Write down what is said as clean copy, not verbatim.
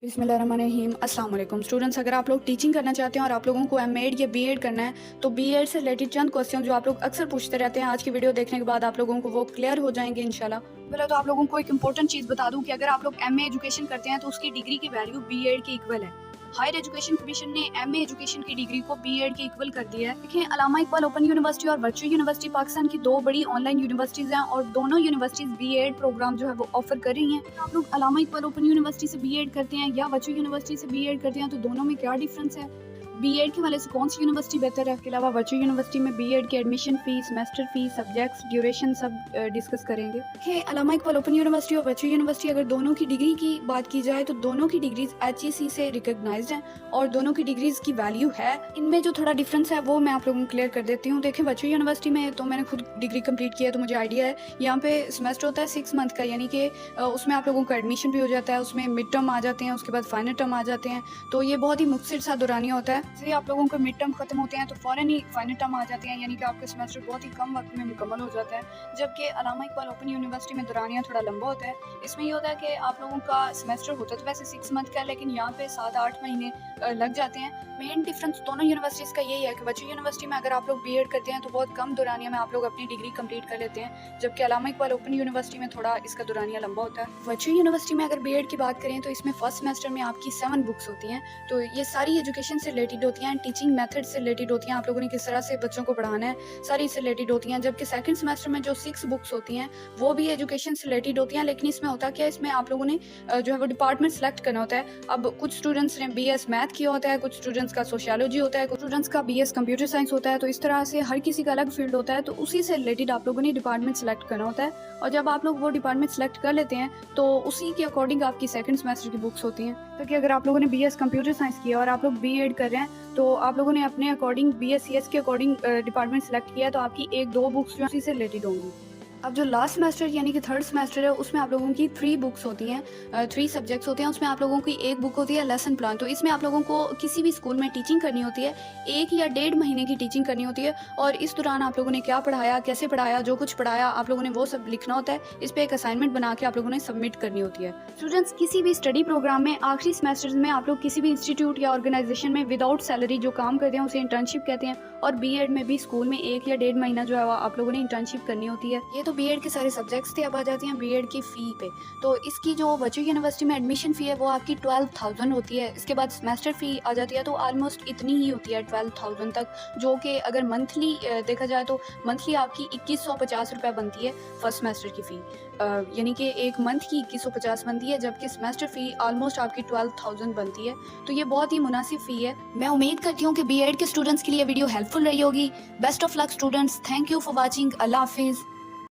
बिस्मिल्लाहिर्रहमानिर्रहीम। अस्सलाम वालेकुम स्टूडेंट्स, अगर आप लोग टीचिंग करना चाहते हैं और आप लोगों को एमएड या बीएड करना है तो बीएड से रिलेटेड चंद क्वेश्चन जो आप लोग अक्सर पूछते रहते हैं, आज की वीडियो देखने के बाद आप लोगों को वो क्लियर हो जाएंगे इंशाल्लाह। पहले तो आप लोगों को एक इंपॉर्टेंट चीज़ बता दूं कि अगर आप लोग एमए एजुकेशन करते हैं तो उसकी डिग्री की वैल्यू बीएड के इक्वल है। हायर एजुकेशन कमीशन ने एमए एजुकेशन की डिग्री को बीएड के इक्वल कर दिया है। देखिए, अल्लामा इकबाल ओपन यूनिवर्सिटी और वर्चुअल यूनिवर्सिटी पाकिस्तान की दो बड़ी ऑनलाइन यूनिवर्सिटीज हैं और दोनों यूनिवर्सिटीज बीएड प्रोग्राम जो है वो ऑफर कर रही हैं। तो आप लोग अल्लामा इकबाल ओपन यूनिवर्सिटी से बीएड करते हैं या वर्चुअल यूनिवर्सिटी से बीएड करते हैं तो दोनों में क्या डिफरेंस है, बीएड के वाले से कौन सी यूनिवर्सिटी बेहतर है। इसके अलावा वर्चुअल यूनिवर्सिटी में बीएड के admission fees, semester fees, subjects, duration सब डिस्कस करेंगे। देखिए, अल्लामा इकबाल ओपन यूनिवर्सिटी और वर्चुअल यूनिवर्सिटी अगर दोनों की डिग्री की बात की जाए तो दोनों की डिग्रीज एचईसी से रिकॉग्नाइज्ड हैं और दोनों की डिग्रीज की वैल्यू है। इनमें जो थोड़ा डिफरेंस है वो मैं आप लोगों को क्लियर कर देती हूँ। देखिए, वर्चुअल यूनिवर्सिटी में तो मैंने खुद डिग्री कंप्लीट किया है तो मुझे आइडिया है। यहाँ पे सेमेस्टर होता है 6 मंथ का, यानी कि उसमें आप लोगों का एडमिशन भी हो जाता है, उसमें मिड टर्म आ जाते हैं, उसके बाद फाइनल टर्म आ जाते हैं। तो ये बहुत ही मुख्तसर सा दौरानिया होता है। जैसे आप लोगों को मिड टर्म खत्म होते हैं तो फौरन ही फाइनल टर्म आ जाते हैं, यानी कि आपका सेमेस्टर बहुत ही कम वक्त में मुकम्मल हो जाता है। जबकि अल्लामा इकबाल ओपन यूनिवर्सिटी में दौरानिया थोड़ा लंबा होता है। इसमें ये होता है कि आप लोगों का सेमेस्टर होता है तो वैसे 6 मंथ का है, लेकिन यहाँ पे 7-8 महीने लग जाते हैं। मेन डिफरेंस दोनों यूनिवर्सिटीज़ का यही है कि वर्चुअल यूनिवर्सिटी में अगर आप लोग बीएड करते हैं तो बहुत कम दौरानिया में आप लोग अपनी डिग्री कंप्लीट कर लेते हैं, जबकि अल्लामा इकबाल ओपन यूनिवर्सिटी में थोड़ा इसका दौरानिया लंबा होता है। वर्चुअल यूनिवर्सिटी में अगर बीएड की बात करें तो इसमें फर्स्ट सेमेस्टर में आपकी 7 बुक्स होती हैं। तो ये सारी एजुकेशन से रिलेटेड होती हैं, टीचिंग मेथड से रिलेटेड होती हैं, आप लोगों ने किस तरह से बच्चों को पढ़ाना है, सारी से रिलेटेड होती हैं। जबकि सेकंड सेमेस्टर में जो 6 बुक्स होती हैं वो भी एजुकेशन से रिलेटेड होती हैं, लेकिन इसमें होता क्या है, इसमें आप लोगों ने जो है वो डिपार्टमेंट सेलेक्ट करना होता है। अब कुछ स्टूडेंट्स ने बीएस मैथ किया होता है, कुछ स्टूडेंट्स का सोशियोलॉजी होता है, कुछ स्टूडेंट्स का बीएस कंप्यूटर साइंस होता है। तो इस तरह से हर किसी का अलग फील्ड होता है, तो उसी से रिलेटेड आप लोगों ने डिपार्टमेंट सेलेक्ट करना होता है। और जब आप लोग वो डिपार्टमेंट सेलेक्ट कर लेते हैं तो उसी के अकॉर्डिंग आपकी सेकंड सेमेस्टर की बुक्स होती हैं। तो कि अगर आप लोगों ने बीएस कंप्यूटर साइंस किया और आप लोग बीएड कर रहे हैं तो आप लोगों ने अपने अकॉर्डिंग बीएससीएस के अकॉर्डिंग डिपार्टमेंट सेलेक्ट किया है, तो आपकी 1-2 बुक्स जो उसी से रिलेटेड होंगी। अब जो लास्ट सेमेस्टर यानी कि थर्ड सेमेस्टर है उसमें आप लोगों की 3 बुक्स होती हैं, 3 सब्जेक्ट्स होते हैं। उसमें आप लोगों की एक बुक होती है लेसन प्लान। तो इसमें आप लोगों को किसी भी स्कूल में टीचिंग करनी होती है, 1 या 1.5 महीने की टीचिंग करनी होती है और इस दौरान आप लोगों ने क्या पढ़ाया, कैसे पढ़ाया, जो कुछ पढ़ाया आप लोगों ने वो सब लिखना होता है। इस पर एक असाइनमेंट बना के आप लोगों ने सबमिट करनी होती है। स्टूडेंट्स, किसी भी स्टडी प्रोग्राम में आखिरी सेमेस्टर में आप लोग किसी भी इंस्टीट्यूट या ऑर्गेनाइजेशन में विदाउट सैलरी जो काम करते हैं उसे इंटर्नशिप कहते हैं और बीएड में भी स्कूल में 1 या 1.5 महीना जो है आप लोगों ने इंटर्नशिप करनी होती है। ये तो बीएड के सारे सब्जेक्ट्स थे। अब आ जाती हैं बीएड की फ़ी पे। तो इसकी जो वर्चुअल यूनिवर्सिटी में एडमिशन फ़ी है वो आपकी 12,000 होती है। इसके बाद सेमेस्टर फ़ी आ जाती है तो ऑलमोस्ट इतनी ही होती है 12,000 तक, जो कि अगर मंथली देखा जाए तो मंथली आपकी 2150 रुपये बनती है फर्स्ट सेमेस्टर की फ़ी, यानी कि एक मंथ की 2150 बनती है, जबकि सेमेस्टर फ़ी ऑलमोस्ट आपकी 12,000 बनती है। तो ये बहुत ही मुनासिब फ़ी है। मैं उम्मीद करती हूँ कि बीएड के स्टूडेंट्स के लिए वीडियो हेल्पफुल रही होगी। Best of luck students, thank you for watching. अल्लाह हाफिज़।